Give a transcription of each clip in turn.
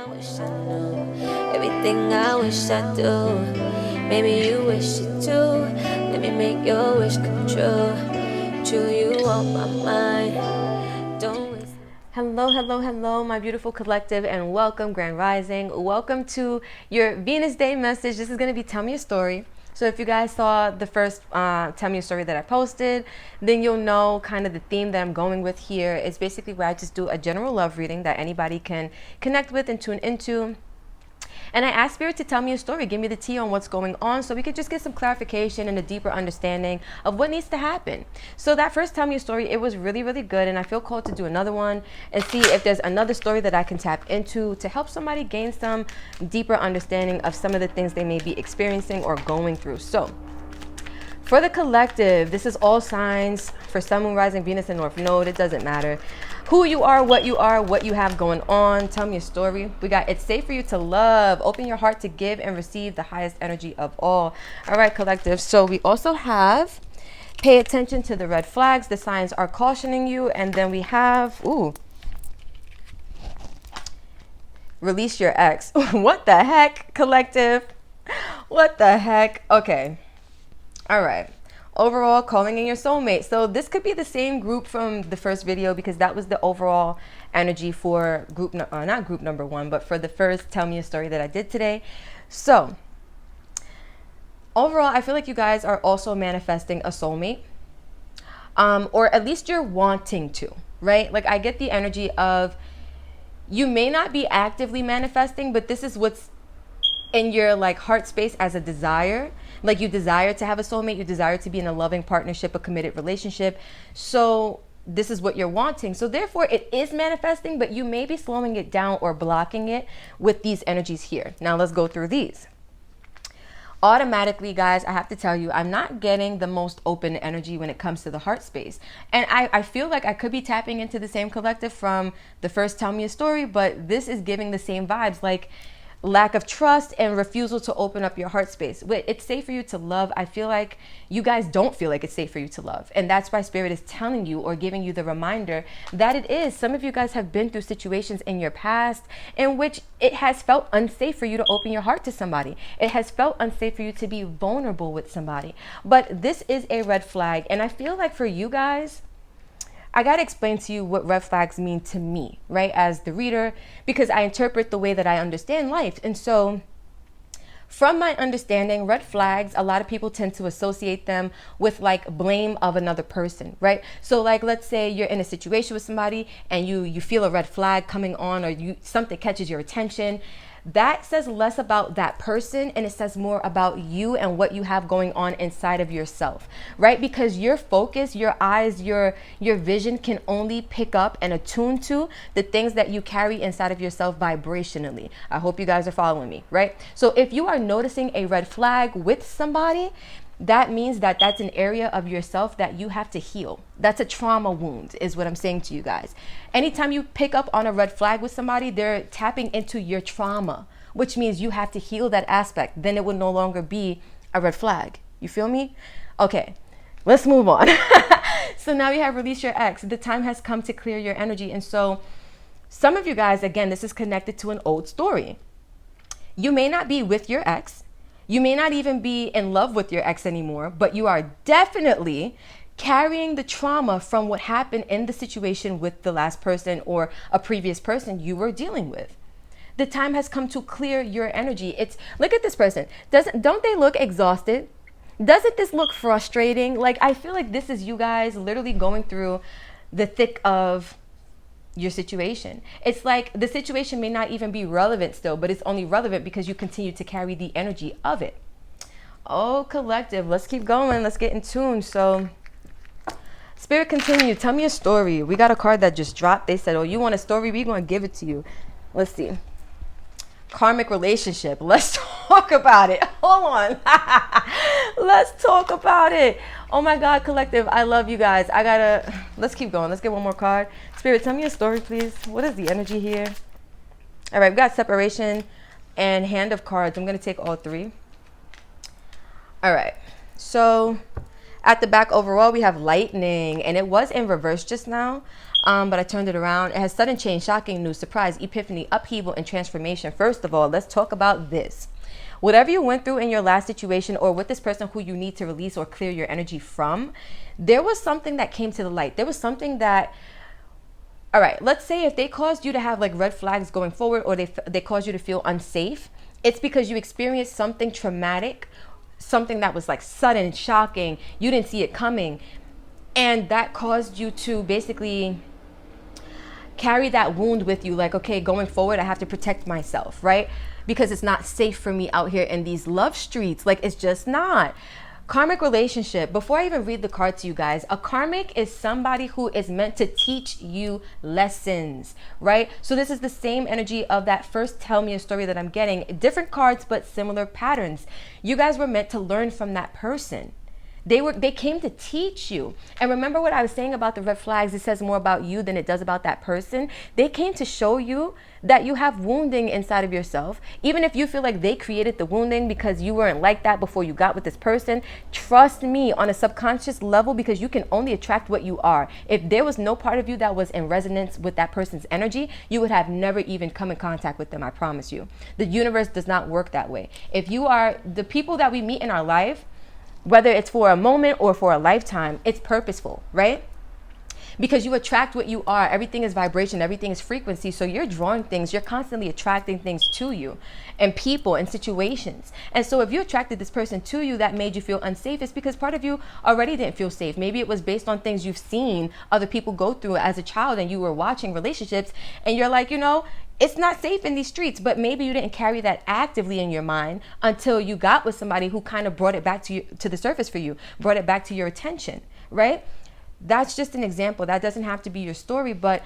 I wish I knew, everything I wish I do. Maybe you wish it too. Let me make your wish come true. True, you on my mind. Don't waste. Hello, hello, hello, my beautiful collective, and welcome, Grand Rising. Welcome to your Venus Day message. This is going to be Tell Me a Story. So if you guys saw the first Tell Me a Story that I posted, then you'll know kind of the theme that I'm going with here is basically where I just do a general love reading that anybody can connect with and tune into. And I asked Spirit to tell me a story, give me the tea on what's going on so we could just get some clarification and a deeper understanding of what needs to happen. So that first Tell Me a Story, it was really, really good. And I feel called to do another one and see if there's another story that I can tap into to help somebody gain some deeper understanding of some of the things they may be experiencing or going through. So for the collective, this is all signs. For Sun, Moon, Rising, Venus, and North Node, it doesn't matter who you are, what you have going on. Tell me a story. We got it's safe for you to love. Open your heart to give and receive the highest energy of all. All right, collective. So we also have pay attention to the red flags. The signs are cautioning you. And then we have, release your ex. What the heck, collective? What the heck? Okay. All right. Overall, calling in your soulmate. So this could be the same group from the first video because that was the overall energy for group, not group number one, but for the first Tell Me a Story that I did today. So overall, I feel like you guys are also manifesting a soulmate, or at least you're wanting to, right? Like I get the energy of you may not be actively manifesting, but this is what's in your like heart space as a desire. Like you desire to have a soulmate, you desire to be in a loving partnership, a committed relationship. So this is what you're wanting. So therefore it is manifesting, but you may be slowing it down or blocking it with these energies here. Now let's go through these. Automatically, guys, I have to tell you, I'm not getting the most open energy when it comes to the heart space. And I feel like I could be tapping into the same collective from the first Tell Me a Story, but this is giving the same vibes, like lack of trust and refusal to open up your heart space. It's safe for you to love. I feel like you guys don't feel like it's safe for you to love. And that's why Spirit is telling you or giving you the reminder that it is. Some of you guys have been through situations in your past in which it has felt unsafe for you to open your heart to somebody. It has felt unsafe for you to be vulnerable with somebody. But this is a red flag. And I feel like for you guys, I got to explain to you what red flags mean to me, right? As the reader, because I interpret the way that I understand life. And so from my understanding, red flags, a lot of people tend to associate them with like blame of another person, right? So like, let's say you're in a situation with somebody and you feel a red flag coming on, or something catches your attention. That says less about that person and it says more about you and what you have going on inside of yourself, right? Because your focus, your eyes, your vision can only pick up and attune to the things that you carry inside of yourself vibrationally. I hope you guys are following me, right? So if you are noticing a red flag with somebody, that means that that's an area of yourself that you have to heal. That's a trauma wound is what I'm saying to you guys. Anytime you pick up on a red flag with somebody, they're tapping into your trauma, which means you have to heal that aspect. Then it will no longer be a red flag. You feel me? Okay, let's move on. So now you have release your ex. The time has come to clear your energy. And so some of you guys, again, this is connected to an old story. You may not be with your ex. You may not even be in love with your ex anymore, but you are definitely carrying the trauma from what happened in the situation with the last person or a previous person you were dealing with. The time has come to clear your energy. Look at this person. Don't they look exhausted? Doesn't this look frustrating? Like, I feel like this is you guys literally going through the thick of your situation. It's like the situation may not even be relevant still, but it's only relevant because you continue to carry the energy of it. Oh, collective, let's keep going. Let's get in tune. So Spirit, continue. Tell me a story. We got a card that just dropped. They said, oh, you want a story? We're going to give it to you. Let's see. Karmic relationship. Let's talk about it. Hold on. Let's talk about it. Oh my God, collective. I love you guys. Let's keep going. Let's get one more card. Spirit, tell me a story, please. What is the energy here? All right, we got separation and hand of cards. I'm going to take all three. All right. So at the back overall, we have lightning, and it was in reverse just now. but I turned it around. It has sudden change, shocking news, surprise, epiphany, upheaval, and transformation. First of all, let's talk about this. Whatever you went through in your last situation, or with this person who you need to release or clear your energy from, there was something that came to the light. There was something that, all right, let's say if they caused you to have like red flags going forward, or they caused you to feel unsafe, it's because you experienced something traumatic, something that was like sudden, shocking, you didn't see it coming. And that caused you to basically carry that wound with you. Like, okay, going forward, I have to protect myself, right? Because it's not safe for me out here in these love streets. Like, it's just not. Karmic relationship. Before I even read the card to you guys, a karmic is somebody who is meant to teach you lessons, right? So this is the same energy of that first tell me a story that I'm getting. Different cards, but similar patterns. You guys were meant to learn from that person. They came to teach you. And remember what I was saying about the red flags, it says more about you than it does about that person. They came to show you that you have wounding inside of yourself. Even if you feel like they created the wounding because you weren't like that before you got with this person, trust me, on a subconscious level, because you can only attract what you are. If there was no part of you that was in resonance with that person's energy, you would have never even come in contact with them, I promise you. The universe does not work that way. If you are the people that we meet in our life, whether it's for a moment or for a lifetime, it's purposeful, right? Because you attract what you are. Everything is vibration, everything is frequency. So you're drawing things, you're constantly attracting things to you, and people and situations. And so if you attracted this person to you that made you feel unsafe, it's because part of you already didn't feel safe. Maybe it was based on things you've seen other people go through as a child, and you were watching relationships, and you're like, you know, it's not safe in these streets. But maybe you didn't carry that actively in your mind until you got with somebody who kind of brought it back to you, to the surface for you, brought it back to your attention, right? That's just an example. That doesn't have to be your story, but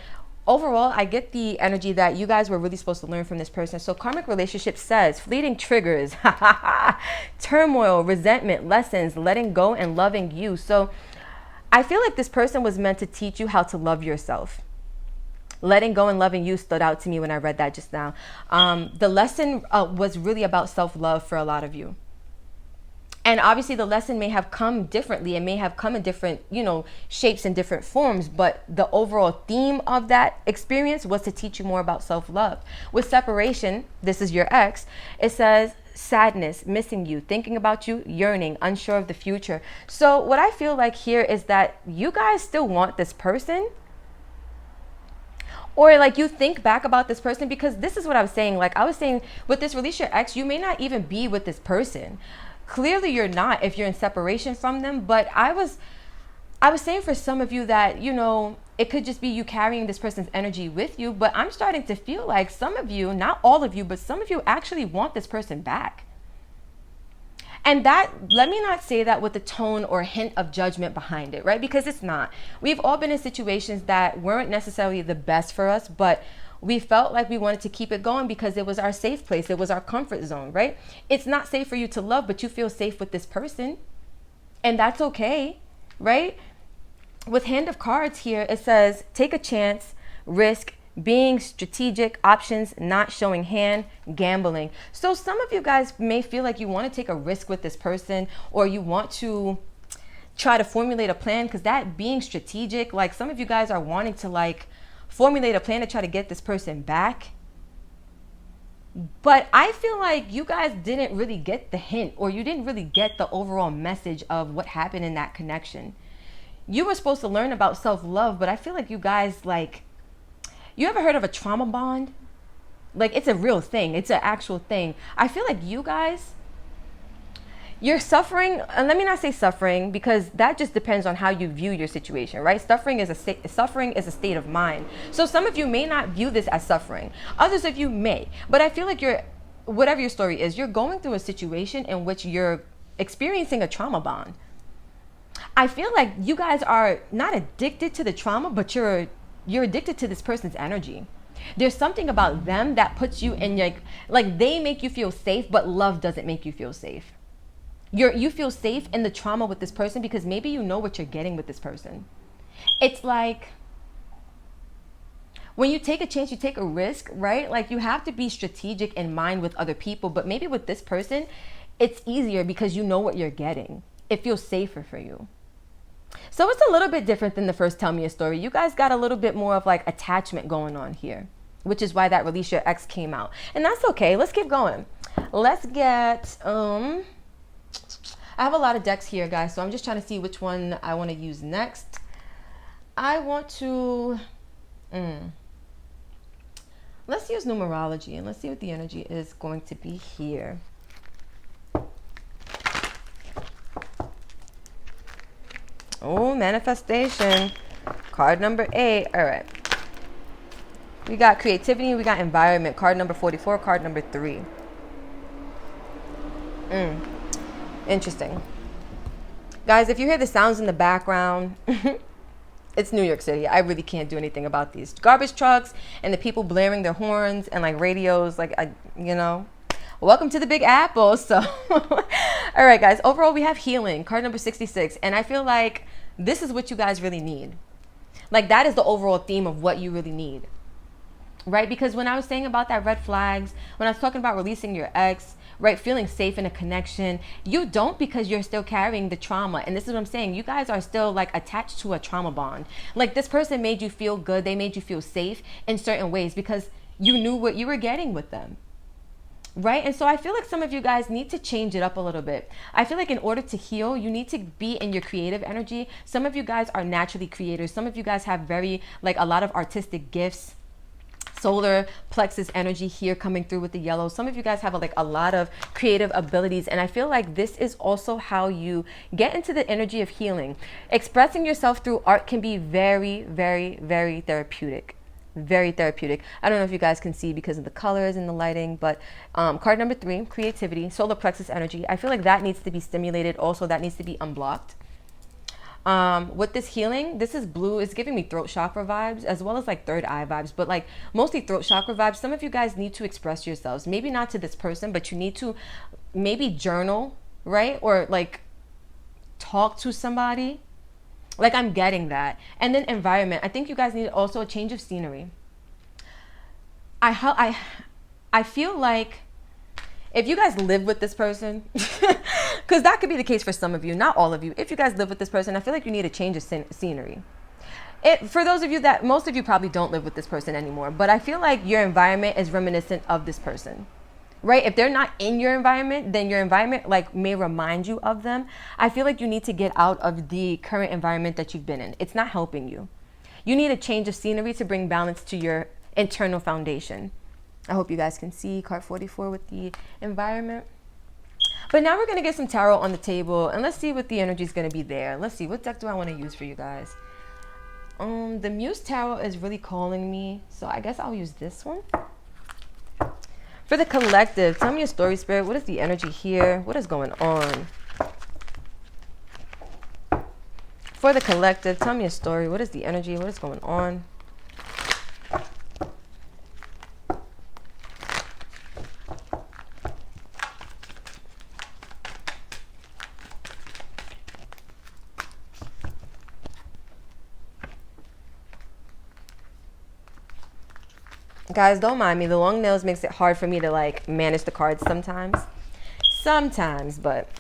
overall, I get the energy that you guys were really supposed to learn from this person. So karmic relationship says fleeting triggers, turmoil, resentment, lessons, letting go, and loving you. So I feel like this person was meant to teach you how to love yourself. Letting go and loving you stood out to me when I read that just now. The lesson was really about self-love for a lot of you. And obviously the lesson may have come differently. It may have come in different, you know, shapes and different forms. But the overall theme of that experience was to teach you more about self-love. With separation, this is your ex, it says sadness, missing you, thinking about you, yearning, unsure of the future. So what I feel like here is that you guys still want this person. Or like you think back about this person, because this is what I was saying. Like I was saying, with this release your ex, you may not even be with this person. Clearly you're not if you're in separation from them. But I was saying for some of you that, you know, it could just be you carrying this person's energy with you. But I'm starting to feel like some of you, not all of you, but some of you actually want this person back. And that, let me not say that with a tone or hint of judgment behind it, right? Because it's not. We've all been in situations that weren't necessarily the best for us, but we felt like we wanted to keep it going because it was our safe place. It was our comfort zone, right? It's not safe for you to love, but you feel safe with this person. And that's okay, right? With Hand of Cards here, it says, take a chance, risk, being strategic, options, not showing hand, gambling. So some of you guys may feel like you want to take a risk with this person, or you want to try to formulate a plan, because that being strategic, like some of you guys are wanting to like formulate a plan to try to get this person back. But I feel like you guys didn't really get the hint, or you didn't really get the overall message of what happened in that connection. You were supposed to learn about self-love, but I feel like you guys, like, you ever heard of a trauma bond? Like, it's a real thing. It's an actual thing. I feel like you guys, you're suffering, and let me not say suffering, because that just depends on how you view your situation, right? Suffering is a state of mind. So some of you may not view this as suffering. Others of you may. But I feel like you're, whatever your story is, you're going through a situation in which you're experiencing a trauma bond. I feel like you guys are not addicted to the trauma, but you're addicted to this person's energy. There's something about them that puts you in like they make you feel safe, but love doesn't make you feel safe. You feel safe in the trauma with this person because maybe you know what you're getting with this person. It's like when you take a chance, you take a risk, right? Like you have to be strategic in mind with other people, but maybe with this person, it's easier because you know what you're getting. It feels safer for you. So it's a little bit different than the first Tell Me a Story. You guys got a little bit more of like attachment going on here, which is why that Release Your Ex came out. And that's okay. Let's keep going. Let's get, I have a lot of decks here, guys, so I'm just trying to see which one I want to use next. I want to, let's use numerology and let's see what the energy is going to be here. Oh, manifestation. Card number 8. All right. We got creativity. We got environment. Card number 44. Card number 3. Interesting. Guys, if you hear the sounds in the background, it's New York City. I really can't do anything about these garbage trucks and the people blaring their horns and like radios. Like, welcome to the Big Apple. So, all right, guys, overall, we have healing, card number 66. And I feel like this is what you guys really need. Like, that is the overall theme of what you really need, right? Because when I was saying about that red flags, when I was talking about releasing your ex, right, feeling safe in a connection, you don't, because you're still carrying the trauma. And this is what I'm saying. You guys are still like attached to a trauma bond. Like, this person made you feel good. They made you feel safe in certain ways because you knew what you were getting with them. Right? And so I feel like some of you guys need to change it up a little bit. I feel like in order to heal, you need to be in your creative energy. Some of you guys are naturally creators. Some of you guys have a lot of artistic gifts. Solar plexus energy here coming through with the yellow. Some of you guys have a lot of creative abilities. And I feel like this is also how you get into the energy of healing. Expressing yourself through art can be very, very, very therapeutic. Very therapeutic. I don't know if you guys can see because of the colors and the lighting, but card number 3, creativity, solar plexus energy. I feel like that needs to be stimulated. Also, that needs to be unblocked. With this healing, this is blue. It's giving me throat chakra vibes as well as like third eye vibes, but like mostly throat chakra vibes. Some of you guys need to express yourselves. Maybe not to this person, but you need to maybe journal, right? Or like talk to somebody. Like, I'm getting that. And then environment. I think you guys need also a change of scenery. I feel like if you guys live with this person, because that could be the case for some of you, not all of you. If you guys live with this person, I feel like you need a change of scenery. For those of you that, most of you probably don't live with this person anymore, but I feel like your environment is reminiscent of this person. Right? If they're not in your environment, then your environment may remind you of them. I feel like you need to get out of the current environment that you've been in. It's not helping you. You need a change of scenery to bring balance to your internal foundation. I hope you guys can see card 44 with the environment. But now we're going to get some tarot on the table and let's see what the energy is going to be there. Let's see, what deck do I want to use for you guys? The Muse Tarot is really calling me, so I guess I'll use this one. For the collective, tell me a story, Spirit. What is the energy here? What is going on? For the collective, tell me a story. What is the energy? What is going on? Guys, don't mind me. The long nails makes it hard for me to manage the cards sometimes. But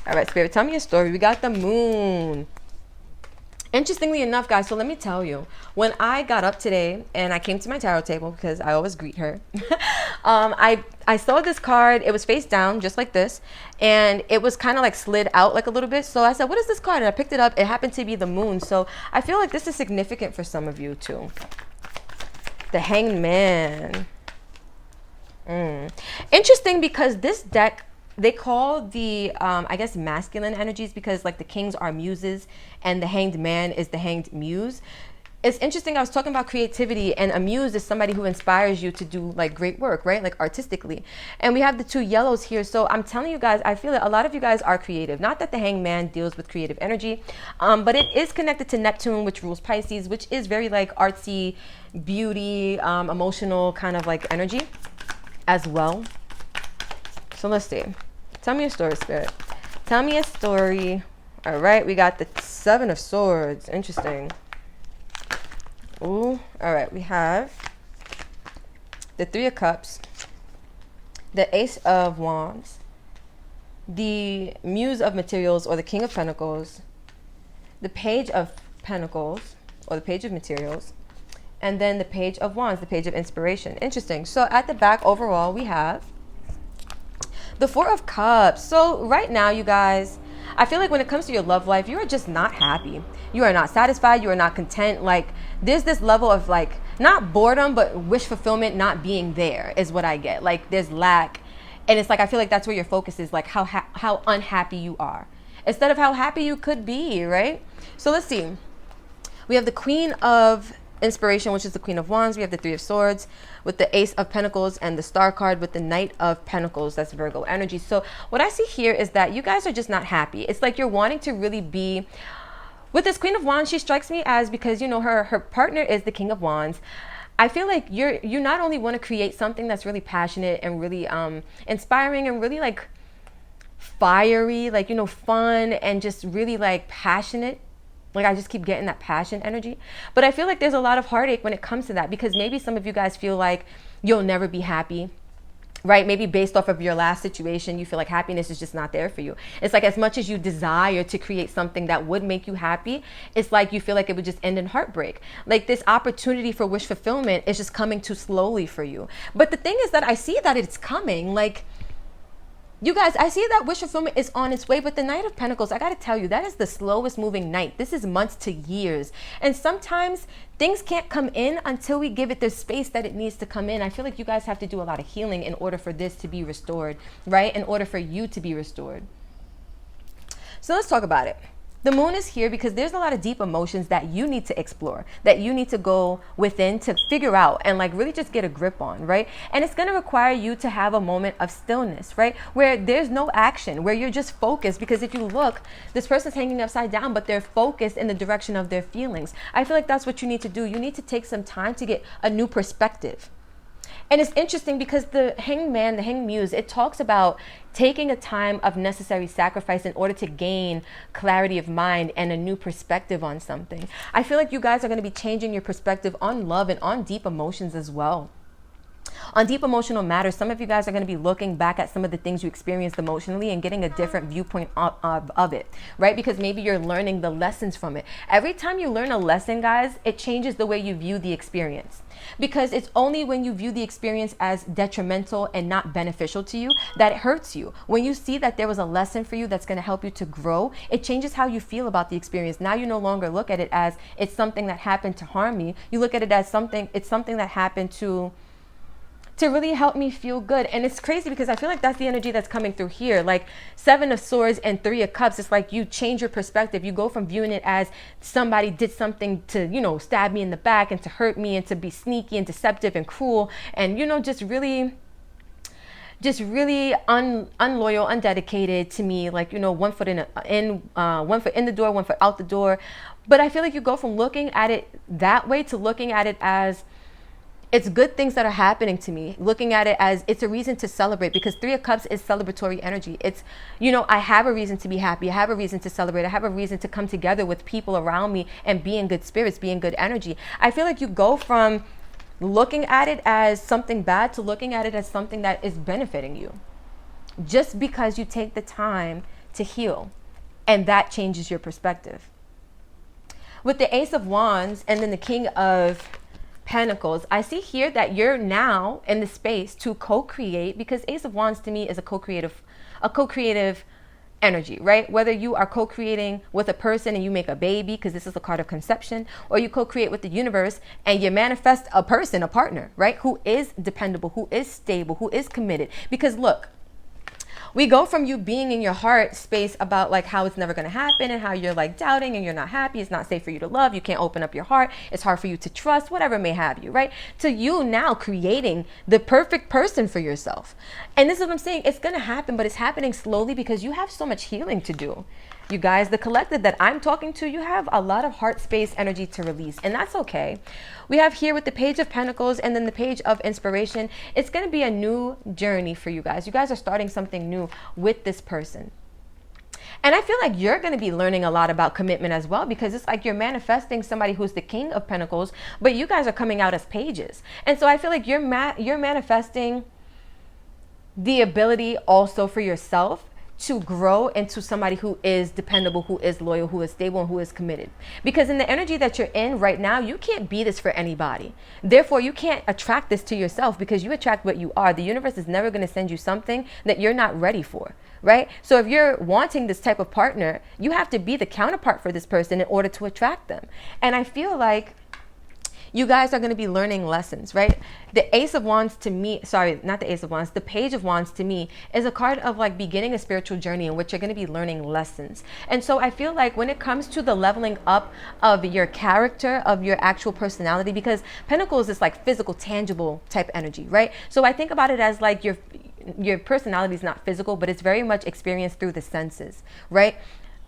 all right, Spirit, tell me a story. We got the Moon. Interestingly enough, guys, so let me tell you, when I got up today and I came to my tarot table, because I always greet her, I saw this card. It was face down, just like this, and it was kind of slid out a little bit. So I said, what is this card? And I picked it up. It happened to be the Moon. So I feel like this is significant for some of you too. The Hangman. Interesting, because this deck, they call the, I guess, masculine energies, because the kings are muses and the hanged man is the hanged muse. It's interesting. I was talking about creativity, and a muse is somebody who inspires you to do great work, right? Artistically. And we have the 2 yellows here. So I'm telling you guys, I feel that a lot of you guys are creative. Not that the hanged man deals with creative energy, but it is connected to Neptune, which rules Pisces, which is very artsy, beauty, emotional kind of energy as well. So let's see. Tell me a story, Spirit. Tell me a story. All right, we got the 7 of Swords. Interesting. Ooh, all right, we have the 3 of Cups, the Ace of Wands, the Muse of Materials, or the King of Pentacles, the Page of Pentacles, or the Page of Materials, and then the Page of Wands, the Page of Inspiration. Interesting. So at the back overall, we have the Four of Cups. So right now, you guys, I feel like when it comes to your love life, you are just not happy. You are not satisfied. You are not content. Like, there's this level of like, not boredom, but wish fulfillment not being there is what I get. Like, there's lack. And it's like, I feel like that's where your focus is, like how unhappy you are, instead of how happy you could be, right? So let's see. We have the Queen of Inspiration, which is the Queen of Wands. We have the Three of Swords with the Ace of Pentacles and the Star card with the Knight of Pentacles. That's Virgo energy. So what I see here is that you guys are just not happy. It's like you're wanting to really be with this Queen of Wands. She strikes me as, because you know her partner is the King of Wands. I feel like you not only want to create something that's really passionate and really inspiring and really like fiery, like, you know, fun and just really like passionate. Like, I just keep getting that passion energy. But I feel like there's a lot of heartache when it comes to that, because maybe some of you guys feel like you'll never be happy, right? Maybe based off of your last situation, you feel like happiness is just not there for you. It's like, as much as you desire to create something that would make you happy, it's like you feel like it would just end in heartbreak. Like, this opportunity for wish fulfillment is just coming too slowly for you. But the thing is that I see that it's coming. Like, you guys, I see that wish fulfillment is on its way, but the Knight of Pentacles, I got to tell you, that is the slowest moving knight. This is months to years. And sometimes things can't come in until we give it the space that it needs to come in. I feel like you guys have to do a lot of healing in order for this to be restored, right? In order for you to be restored. So let's talk about it. The moon is here because there's a lot of deep emotions that you need to explore, that you need to go within to figure out and like really just get a grip on, right? And it's going to require you to have a moment of stillness, right? Where there's no action, where you're just focused. Because if you look, this person's hanging upside down, but they're focused in the direction of their feelings. I feel like that's what you need to do. You need to take some time to get a new perspective. And it's interesting because the Hangman, the Hanged Muse, it talks about taking a time of necessary sacrifice in order to gain clarity of mind and a new perspective on something. I feel like you guys are going to be changing your perspective on love and on deep emotions as well. On deep emotional matters, some of you guys are going to be looking back at some of the things you experienced emotionally and getting a different viewpoint of it, right? Because maybe you're learning the lessons from it. Every time you learn a lesson, guys, it changes the way you view the experience. Because it's only when you view the experience as detrimental and not beneficial to you that it hurts you. When you see that there was a lesson for you that's going to help you to grow, it changes how you feel about the experience. Now you no longer look at it as it's something that happened to harm me. You look at it as it's something that happened to really help me feel good. And it's crazy because I feel like that's the energy that's coming through here. Like Seven of Swords and Three of Cups, it's like you change your perspective. You go from viewing it as somebody did something to, you know, stab me in the back and to hurt me and to be sneaky and deceptive and cruel and, you know, just really unloyal, undedicated to me. Like, you know, one foot in the door, one foot out the door. But I feel like you go from looking at it that way to looking at it as it's good things that are happening to me, looking at it as it's a reason to celebrate, because Three of Cups is celebratory energy. It's, you know, I have a reason to be happy. I have a reason to celebrate. I have a reason to come together with people around me and be in good spirits, be in good energy. I feel like you go from looking at it as something bad to looking at it as something that is benefiting you, just because you take the time to heal, and that changes your perspective. With the Ace of Wands and then the King of Pentacles, I see here that you're now in the space to co-create, because Ace of Wands to me is a co-creative energy, right? Whether you are co-creating with a person and you make a baby, because this is a card of conception, or you co-create with the universe and you manifest a person, a partner, right? Who is dependable, who is stable, who is committed. Because look, we go from you being in your heart space about like how it's never going to happen and how you're like doubting and you're not happy. It's not safe for you to love. You can't open up your heart. It's hard for you to trust, whatever may have you, right? To you now creating the perfect person for yourself. And this is what I'm saying. It's going to happen, but it's happening slowly because you have so much healing to do. You guys, the collective that I'm talking to, you have a lot of heart space energy to release, and that's okay. We have here with the Page of Pentacles and then the Page of Inspiration, it's going to be a new journey for you guys. You guys are starting something new with this person. And I feel like you're going to be learning a lot about commitment as well, because it's like you're manifesting somebody who's the King of Pentacles, but you guys are coming out as pages. And so I feel like you're manifesting the ability also for yourself to grow into somebody who is dependable, who is loyal, who is stable, and who is committed. Because in the energy that you're in right now, you can't be this for anybody. Therefore, you can't attract this to yourself, because you attract what you are. The universe is never going to send you something that you're not ready for, right? So if you're wanting this type of partner, you have to be the counterpart for this person in order to attract them. And I feel like you guys are going to be learning lessons, right? The Ace of Wands to me, sorry, not the Ace of Wands, the Page of Wands to me is a card of like beginning a spiritual journey in which you're going to be learning lessons. And so I feel like when it comes to the leveling up of your character, of your actual personality, because Pentacles is like physical, tangible type energy, right? So I think about it as like your personality is not physical, but it's very much experienced through the senses, right?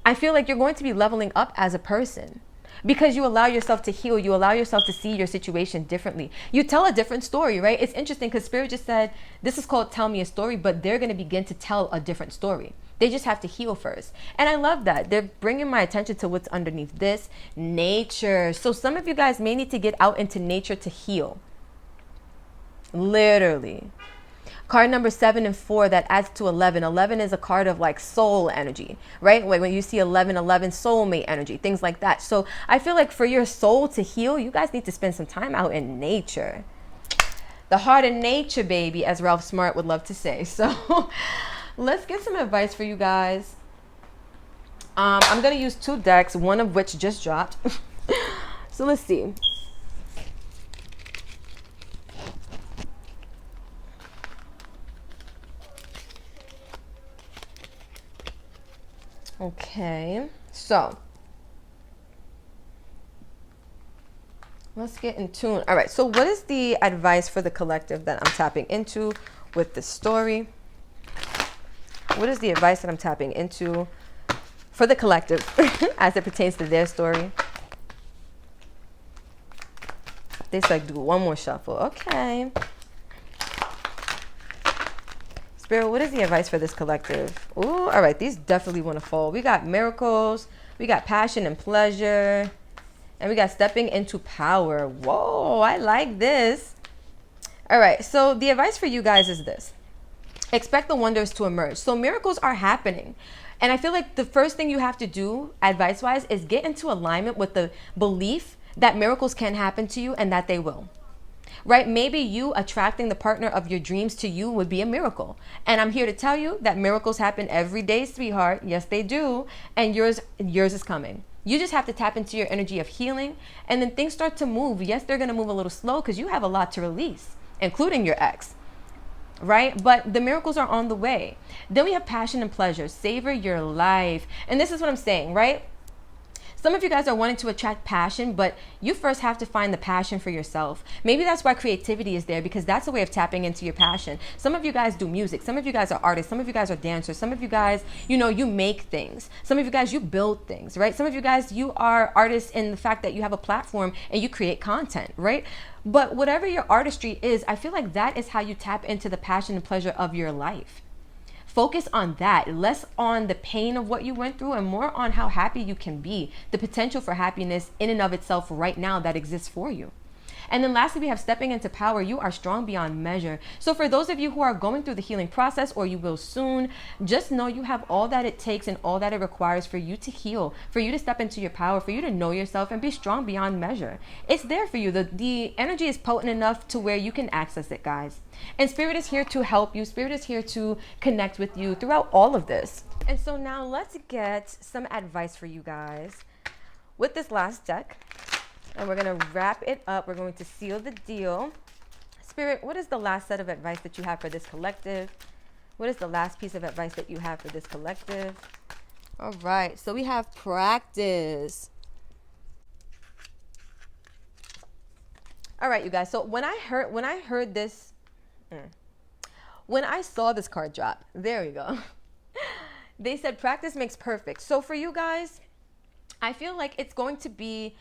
I feel like you're going to be leveling up as a person, because you allow yourself to heal. You allow yourself to see your situation differently. You tell a different story, right? It's interesting because Spirit just said, this is called Tell Me a Story, but they're going to begin to tell a different story. They just have to heal first. And I love that. They're bringing my attention to what's underneath this, nature. So some of you guys may need to get out into nature to heal. Literally. Card number 7 and 4, that adds to 11. 11 is a card of like soul energy, right? When you see 11, 11, soulmate energy, things like that. So I feel like for your soul to heal, you guys need to spend some time out in nature. The heart of nature, baby, as Ralph Smart would love to say. So let's get some advice for you guys. I'm going to use 2 decks, one of which just dropped. So let's see. Okay, so let's get in tune. All right, so what is the advice for the collective that I'm tapping into with this story? What is the advice that I'm tapping into for the collective as it pertains to their story? They said do one more shuffle. Okay. Spirit, what is the advice for this collective? Ooh, all right, these definitely want to fall. We got miracles, we got passion and pleasure, and we got stepping into power. Whoa, I like this. All right, so the advice for you guys is this. Expect the wonders to emerge. So miracles are happening. And I feel like the first thing you have to do, advice-wise, is get into alignment with the belief that miracles can happen to you and that they will. Right? Maybe you attracting the partner of your dreams to you would be a miracle. And I'm here to tell you that miracles happen every day, sweetheart. Yes, they do. And yours is coming. You just have to tap into your energy of healing, and then things start to move. Yes, they're going to move a little slow because you have a lot to release, including your ex. Right? But the miracles are on the way. Then we have passion and pleasure. Savor your life. And this is what I'm saying, right? Some of you guys are wanting to attract passion, but you first have to find the passion for yourself. Maybe that's why creativity is there, because that's a way of tapping into your passion. Some of you guys do music. Some of you guys are artists. Some of you guys are dancers. Some of you guys, you make things. Some of you guys, you build things, right? Some of you guys, you are artists in the fact that you have a platform and you create content, right? But whatever your artistry is, I feel like that is how you tap into the passion and pleasure of your life. Focus on that, less on the pain of what you went through and more on how happy you can be, the potential for happiness in and of itself right now that exists for you. And then lastly, we have stepping into power. You are strong beyond measure. So for those of you who are going through the healing process, or you will soon, just know you have all that it takes and all that it requires for you to heal, for you to step into your power, for you to know yourself and be strong beyond measure. It's there for you. The energy is potent enough to where you can access it, guys. And Spirit is here to help you. Spirit is here to connect with you throughout all of this. And so now let's get some advice for you guys with this last deck. And we're going to wrap it up. We're going to seal the deal. Spirit, what is the last set of advice that you have for this collective? What is the last piece of advice that you have for this collective? All right. So we have practice. All right, you guys. So when I heard this, when I saw this card drop, there we go. They said practice makes perfect. So for you guys, I feel like it's going to be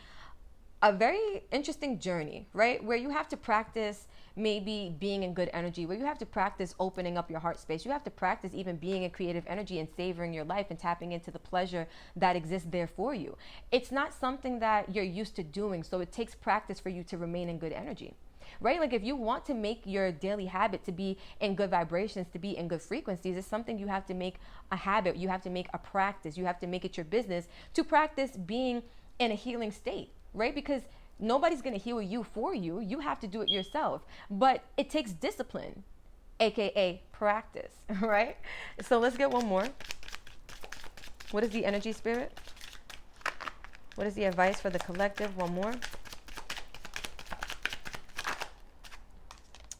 a very interesting journey, right? Where you have to practice maybe being in good energy, where you have to practice opening up your heart space. You have to practice even being in creative energy and savoring your life and tapping into the pleasure that exists there for you. It's not something that you're used to doing, so it takes practice for you to remain in good energy. right? Like if you want to make your daily habit to be in good vibrations, to be in good frequencies, it's something you have to make a habit. You have to make a practice. You have to make it your business to practice being in a healing state, right? Because nobody's going to heal you for you. You have to do it yourself. But it takes discipline, aka practice, right? So let's get one more. What is the energy, Spirit? What is the advice for the collective? One more.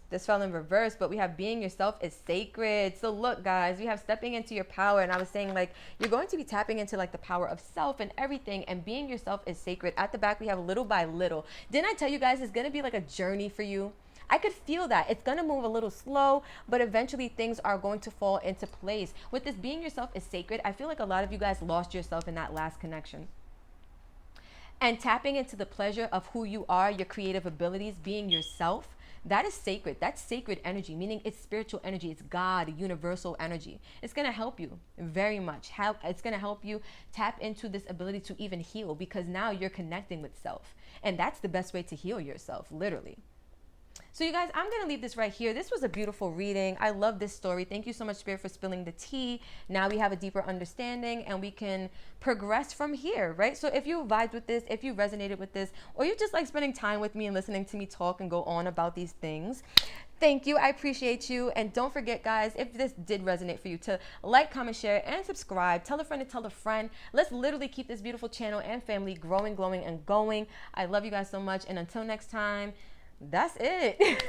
This fell in reverse, but we have being yourself is sacred. So look, guys, we have stepping into your power. And I was saying, like, you're going to be tapping into like the power of self and everything. And being yourself is sacred. At the back, we have little by little. Didn't I tell you guys it's going to be like a journey for you? I could feel that. It's going to move a little slow, but eventually things are going to fall into place. With this being yourself is sacred, I feel like a lot of you guys lost yourself in that last connection. And tapping into the pleasure of who you are, your creative abilities, being yourself, that is sacred. That's sacred energy, meaning it's spiritual energy. It's God, universal energy. It's going to help you very much. It's going to help you tap into this ability to even heal, because now you're connecting with self. And that's the best way to heal yourself, literally. So you guys, I'm going to leave this right here. This was a beautiful reading. I love this story. Thank you so much, Spirit, for spilling the tea. Now we have a deeper understanding and we can progress from here, right? So if you vibed with this, if you resonated with this, or you just like spending time with me and listening to me talk and go on about these things, thank you. I appreciate you. And don't forget, guys, if this did resonate for you, to like, comment, share, and subscribe. Tell a friend to tell a friend. Let's literally keep this beautiful channel and family growing, glowing, and going. I love you guys so much. And until next time, that's it.